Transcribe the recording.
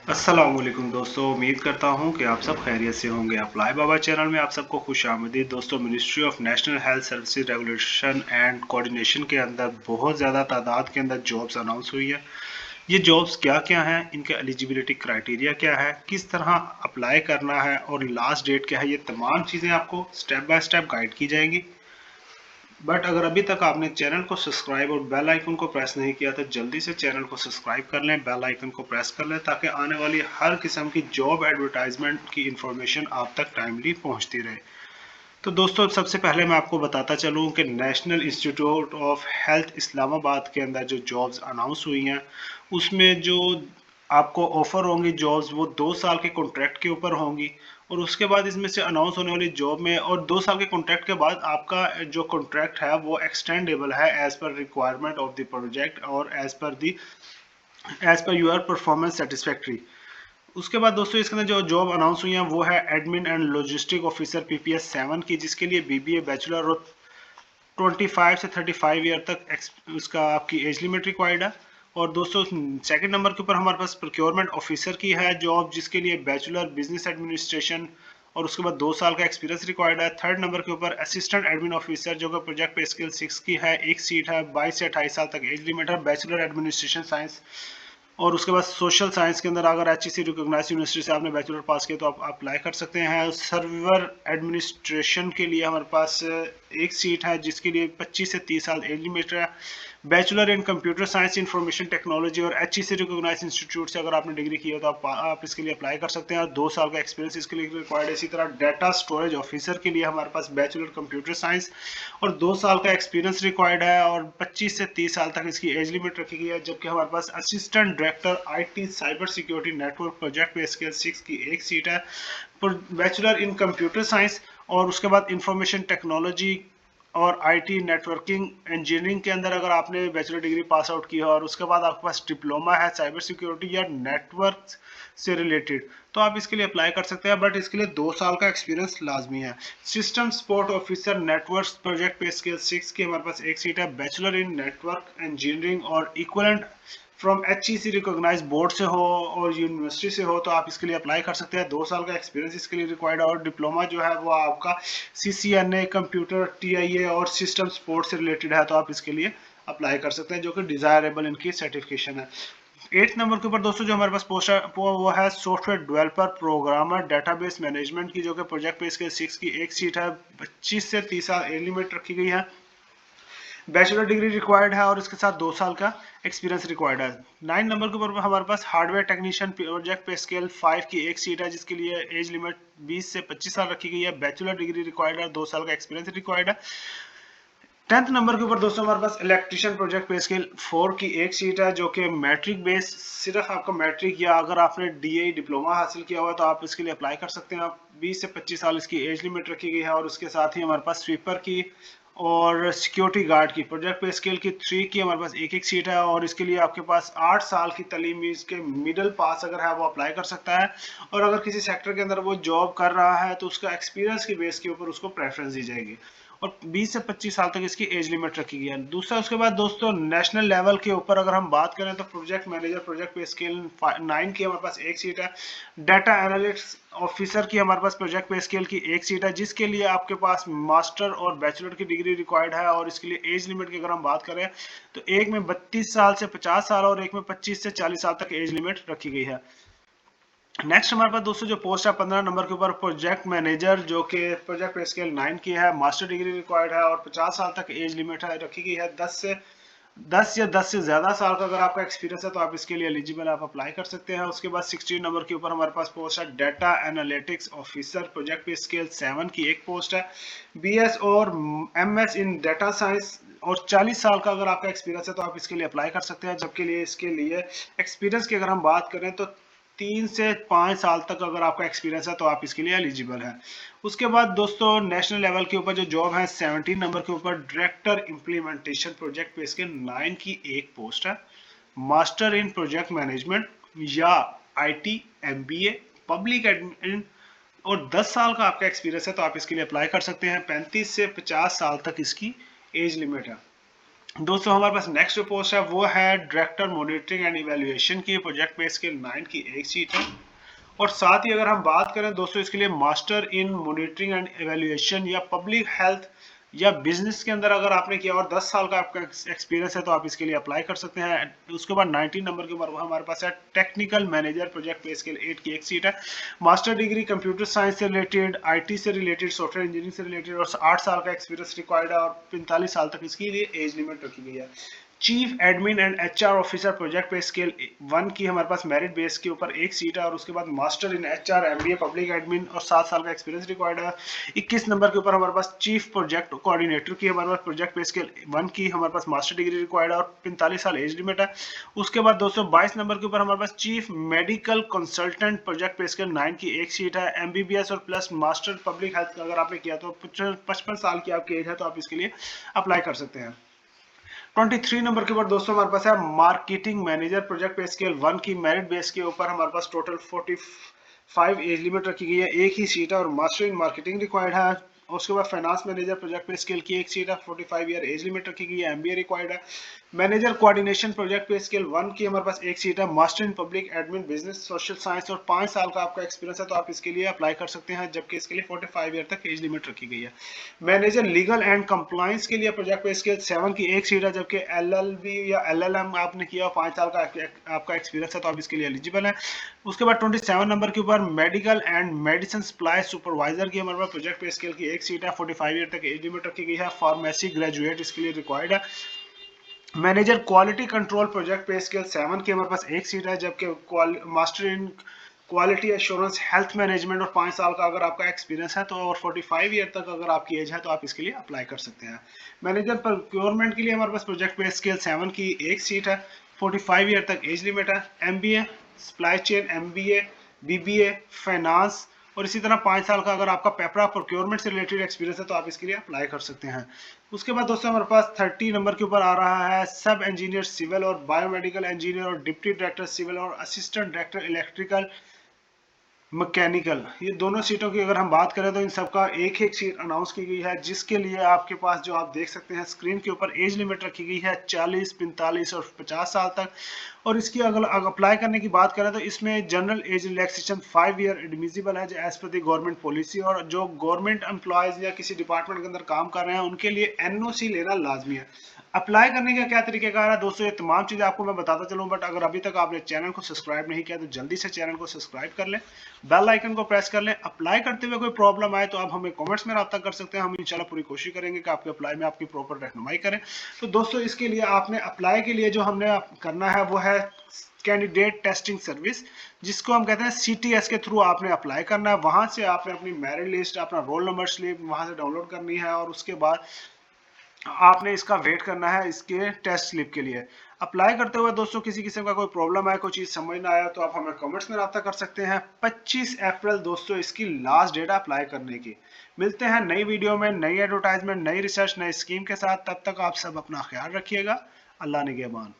अस्सलाम वालेकुम दोस्तों, उम्मीद करता हूं कि आप सब खैरियत से होंगे। अप्लाई बाबा चैनल में आप सबको खुशामदीद। दोस्तों, ministry of national health services regulation and coordination के अंदर बहुत ज़्यादा तादाद के अंदर जॉब्स अनाउंस हुई है। ये जॉब्स क्या क्या हैं, इनके एलिजिबिलिटी क्राइटेरिया क्या है, किस तरह अप्लाई करना है और लास्ट डेट क्या है, ये तमाम चीज़ें आपको स्टेप बाय स्टेप गाइड की जाएंगी। बट अगर अभी तक आपने चैनल को सब्सक्राइब और बेल आइकन को प्रेस नहीं किया तो जल्दी से चैनल को सब्सक्राइब कर लें, बेल आइकन को प्रेस कर लें ताकि आने वाली हर किस्म की जॉब एडवर्टाइजमेंट की इंफॉर्मेशन आप तक टाइमली पहुंचती रहे। तो दोस्तों, सबसे पहले मैं आपको बताता चलूं कि national institute of health Islamabad के अंदर जो जॉब्स अनाउंस हुई हैं उसमें जो आपको ऑफर होंगी जॉब्स वो 2 साल के कॉन्ट्रैक्ट के ऊपर होंगी। और उसके बाद इसमें से अनाउंस होने वाली जॉब में और 2 साल के कॉन्ट्रैक्ट के बाद आपका जो कॉन्ट्रैक्ट है वो एक्सटेंडेबल है as per requirement of the project और as per your performance satisfactory. उसके बाद दोस्तों इसके अंदर जो जॉब अनाउंस हुई है वो है admin and logistic officer PPS 7 की, जिसके लिए BBA बैचलर और 25 से 35 ईयर तक उसका आपकी एज लिमिट रिक्वायर्ड है। और दोस्तों सेकंड नंबर के ऊपर हमारे पास प्रोक्योरमेंट ऑफिसर की है जॉब, जिसके लिए बैचलर बिजनेस एडमिनिस्ट्रेशन और उसके बाद 2 साल का एक्सपीरियंस रिक्वायर्ड है। थर्ड नंबर के ऊपर असिस्टेंट एडमिन ऑफिसर जो कि प्रोजेक्ट पे स्किल 6 की है, एक सीट है, 22 से 28 साल तक एज लिमिट है, बैचलर एडमिनिस्ट्रेशन साइंस। और उसके बाद सोशल साइंस के अंदर अगर HEC रिकॉग्नाइज यूनिवर्सिटी से आपने बैचलर पास किया तो आप अप्लाई कर सकते हैं। सर्वर एडमिनिस्ट्रेशन के लिए हमारे पास एक सीट है जिसके लिए 25 से 30 साल एज लिमिट है। बैचलर इन कंप्यूटर साइंस इंफॉर्मेशन टेक्नोलॉजी और HEC रिकॉग्नाइज इंस्टीट्यूट से अगर आपने डिग्री की है तो आप इसके लिए अप्लाई कर सकते हैं। 2 साल का एक्सपीरियंस इसके लिए रिक्वायर्ड है। इसी तरह डाटा स्टोरेज ऑफिसर के लिए हमारे पास बैचलर कंप्यूटर साइंस और 2 साल का एक्सपीरियंस रिक्वायर्ड है और 25 से 30 साल तक इसकी एज लिमिट रखी गई है। जबकि हमारे पास assistant director IT cyber security network project pay scale 6 की एक सीट है। बैचलर इन कंप्यूटर साइंस और उसके बाद इंफॉर्मेशन टेक्नोलॉजी और IT नेटवर्किंग इंजीनियरिंग के अंदर अगर आपने बैचलर डिग्री पास आउट की है और उसके बाद आपके पास डिप्लोमा है साइबर सिक्योरिटी या नेटवर्क से रिलेटेड तो आप इसके लिए अप्लाई कर सकते हैं। बट इसके लिए 2 साल का एक्सपीरियंस लाजमी है। System support officer network project pay scale 6 की हमारे पास एक सीट है। बैचलर इन नेटवर्क इंजीनियरिंग और equivalent from HEC recognise board से हो और यूनिवर्सिटी से हो तो आप इसके लिए अप्लाई कर सकते हैं। 2 साल का एक्सपीरियंस इसके लिए रिक्वायर्ड है और डिप्लोमा जो है वो आपका CCNA कंप्यूटर TIA और सिस्टम सपोर्ट से रिलेटेड है तो आप इसके लिए अप्लाई कर सकते हैं, जो कि डिजायरेबल इनकी सर्टिफिकेशन है। 8 नंबर के ऊपर दोस्तों जो हमारे पास पोस्ट है वो है software developer programmer database management की, जो कि प्रोजेक्ट पे इसके 6 की एक सीट है। 25 से 30 साल एज लिमिट रखी गई है। बैचलर डिग्री रिक्वायर्ड है और इसके साथ 2 साल का एक्सपीरियंस रिक्वायर्ड है। 9 नंबर के ऊपर हमारे पास hardware technician project pay scale 5 की एक सीट है, जिसके लिए एज लिमिट 20 से 25 साल रखी गई है। बैचलर डिग्री रिक्वायर्ड है, 2 साल का एक्सपीरियंस रिक्वायर्ड है। 10th नंबर के ऊपर दोस्तों हमारे पास इलेक्ट्रिशियन प्रोजेक्ट पे स्केल 4 की एक सीट है, जो कि मैट्रिक बेस, सिर्फ आपका मैट्रिक या अगर आपने DA डिप्लोमा हासिल किया हुआ तो आप इसके लिए अप्लाई कर सकते हैं। 20 से 25 साल इसकी एज लिमिट रखी गई है। और उसके साथ ही हमारे पास स्वीपर की और सिक्योरिटी गार्ड की प्रोजेक्ट पे स्केल की 3 की हमारे पास एक एक सीट है और इसके लिए आपके पास 8 साल की तालीम इसके मिडिल पास अगर है वो अप्लाई कर सकता है। और अगर किसी सेक्टर के अंदर वो जॉब कर रहा है तो उसका एक्सपीरियंस की बेस के ऊपर उसको प्रेफरेंस दी जाएगी। और 20 से 25 साल तक इसकी एज लिमिट रखी गई है। दूसरा उसके बाद दोस्तों नेशनल लेवल के ऊपर अगर हम बात करें तो project manager project pay scale 9 की हमारे पास एक सीट है। डाटा एनालिटिक्स ऑफिसर की हमारे पास प्रोजेक्ट पे स्केल की एक सीट है, जिसके लिए आपके पास मास्टर और बैचलर की डिग्री रिक्वायर्ड है। और इसके लिए एज लिमिट की अगर हम बात करें तो एक में 32 साल से 50 साल और एक में 25 से 40 साल तक एज लिमिट रखी गई है। नेक्स्ट हमारे पास दोस्तों जो पोस्ट है 15 नंबर के ऊपर प्रोजेक्ट मैनेजर, जो कि प्रोजेक्ट पे स्केल 9 की है, मास्टर डिग्री रिक्वायर्ड है और 50 साल तक एज लिमिट है रखी गई है। 10 से ज्यादा साल का अगर आपका एक्सपीरियंस है तो आप इसके लिए एलिजिबल आप अप्लाई कर सकते हैं। उसके बाद 16 नंबर के ऊपर हमारे पास पोस्ट है data analytics officer, project pay scale 7 की एक पोस्ट है। BS और MS इन डाटा साइंस और 40 साल का अगर आपका एक्सपीरियंस है तो आप इसके लिए अप्लाई कर सकते हैं। जबकि लिए इसके लिए एक्सपीरियंस की अगर हम बात करें तो 3 से 5 साल तक अगर आपका एक्सपीरियंस है तो आप इसके लिए एलिजिबल है। उसके बाद दोस्तों नेशनल लेवल के ऊपर जो जॉब है 17 नंबर के ऊपर डायरेक्टर इंप्लीमेंटेशन प्रोजेक्ट पे इसके 9 की एक पोस्ट है। मास्टर इन प्रोजेक्ट मैनेजमेंट या IT MBA पब्लिक एडमिन और 10 साल का आपका एक्सपीरियंस है तो आप इसके लिए अप्लाई कर सकते हैं। 35 से 50 साल तक इसकी एज लिमिट है। दोस्तों हमारे पास नेक्स्ट जो पोस्ट है वो है डायरेक्टर मॉनिटरिंग एंड इवैल्यूएशन की, प्रोजेक्ट पे स्केल 9 की एक सीट है। और साथ ही अगर हम बात करें दोस्तों इसके लिए master in monitoring and evaluation या पब्लिक हेल्थ या बिजनेस के अंदर अगर आपने किया और 10 साल का आपका एक्सपीरियंस है तो आप इसके लिए अप्लाई कर सकते हैं। उसके बाद 19 नंबर के ऊपर हमारे पास है technical manager, project pay scale 8 की एक सीट है। मास्टर डिग्री कंप्यूटर साइंस से रिलेटेड, आईटी से रिलेटेड, सॉफ्टवेयर इंजीनियरिंग से रिलेटेड और 8 साल का एक्सपीरियंस रिक्वायर्ड है और 45 साल तक इसकी लिए एज लिमिट रखी गई है। Chief admin and HR officer, project pay scale 1 की हमारे पास मेरिट बेस के ऊपर एक सीट है। और उसके बाद master in HR, MBA, public admin और 7 साल का एक्सपीरियंस रिक्वायर्ड है। 21 नंबर के ऊपर हमारे पास चीफ प्रोजेक्ट कोऑर्डिनेटर की हमारे पास प्रोजेक्ट पे स्केल 1 की हमारे पास मास्टर डिग्री रिक्वायर्ड है और 45 साल एज लिमिट है। उसके बाद दोस्तों 22 नंबर के ऊपर हमारे पास chief medical consultant, project pay scale 9 की एक सीट है। एमबीबीएस और प्लस मास्टर पब्लिक हेल्थ अगर आपने किया तो 55 साल की आपकी एज है तो आप इसके लिए अप्लाई कर सकते हैं। 23 नंबर के ऊपर दोस्तों हमारे पास है marketing manager, project pay scale 1 की मेरिट बेस के ऊपर हमारे पास टोटल 45 एज लिमिट रखी गई है, एक ही सीट है और मास्टर इन मार्केटिंग रिक्वायर्ड है। उसके बाद finance manager, project pay scale की एक सीट है, 45 ईयर एज लिमिट रखी गई है, एमबीए रिक्वायर्ड है। Manager coordination, project pay scale 1 की हमारे पास एक सीट है, master in public admin, business social science और 5 साल का आपका एक्सपीरियंस है तो आप इसके लिए अप्लाई कर सकते हैं, जबकि इसके लिए 45 ईयर तक एज लिमिट रखी गई है। मैनेजर लीगल एंड कंप्लायंस के लिए प्रोजेक्ट पे स्केल 7 की एक सीट है, जबकि एलएलबी या एलएलएम आपने किया 5 साल का आपका एक्सपीरियंस है तो आप इसके लिए एलिजिबल है। उसके बाद 27 नंबर के ऊपर medical and medicine supply supervisor की हमारे पास प्रोजेक्ट पे स्केल की एक सीट है, 45 ईयर तक एज लिमिट रखी गई है। फार्मेसी ग्रेजुएट इसके लिए रिक्वायर्ड है। Manager quality control, project pay scale 7 की हमारे पास एक सीट है, जबकि master in quality assurance health management और 5 साल का अगर आपका एक्सपीरियंस है तो और 45 ईयर तक अगर आपकी एज है तो आप इसके लिए अप्लाई कर सकते हैं। मैनेजर प्रोक्योरमेंट के लिए हमारे पास प्रोजेक्ट पे स्केल 7 की एक सीट है, 45 ईयर तक एज लिमिट है। MBA, supply chain, MBA, BBA, finance और इसी तरह 5 साल का अगर आपका पेपरा प्रोक्योरमेंट से रिलेटेड एक्सपीरियंस है तो आप इसके लिए अप्लाई कर सकते हैं। उसके बाद दोस्तों हमारे पास 30 नंबर के ऊपर आ रहा है सब इंजीनियर सिविल और बायोमेडिकल इंजीनियर और डिप्टी डायरेक्टर सिविल और असिस्टेंट डायरेक्टर इलेक्ट्रिकल मैकेनिकल, ये दोनों सीटों की अगर हम बात करें तो इन सबका एक एक सीट अनाउंस की गई है, जिसके लिए आपके पास जो आप देख सकते हैं स्क्रीन के ऊपर एज लिमिट रखी गई है 40, 45 और 50 साल तक। और इसकी अगर अप्लाई करने की बात करें तो इसमें general age relaxation 5 year admissible है एज पर दी गवर्नमेंट पॉलिसी। और जो गवर्नमेंट एम्प्लॉयज या किसी डिपार्टमेंट के अंदर काम कर रहे हैं उनके लिए एनओसी लेना लाजमी है। अप्लाई करने का क्या तरीकेकार है दोस्तों, ये तमाम चीजें आपको मैं बताता चलूं, बट अगर अभी तक आपने चैनल को सब्सक्राइब नहीं किया तो जल्दी से चैनल को सब्सक्राइब कर लें, बेल आइकन को प्रेस कर लें। अप्लाई करते हुए कोई प्रॉब्लम आए तो आप हमें कमेंट्स में राब्ता कर सकते हैं, हम इंशाल्लाह पूरी कोशिश करेंगे कि आपके अप्लाई में आपकी प्रॉपर रहनुमाई करें। तो दोस्तों इसके लिए आपने अप्लाई के लिए जो हमने करना है वो है कैंडिडेट टेस्टिंग सर्विस, जिसको हम कहते हैं सीटीएस के थ्रू आपने अप्लाई करना है। वहां से आपने अपनी मेरिट लिस्ट, अपना रोल नंबर स्लिप वहां से डाउनलोड करनी है और उसके बाद आपने इसका वेट करना है इसके टेस्ट स्लिप के लिए। अप्लाई करते हुए दोस्तों किसी किस्म का कोई प्रॉब्लम आया, कोई चीज समझ ना आया तो आप हमें कमेंट्स में राब्ता कर सकते हैं। 25 अप्रैल दोस्तों इसकी लास्ट डेट अप्लाई करने की। मिलते हैं नई वीडियो में, नई एडवर्टाइजमेंट, नई रिसर्च, नई स्कीम के साथ। तब तक आप सब अपना ख्याल रखिएगा। अल्लाह निगहबान।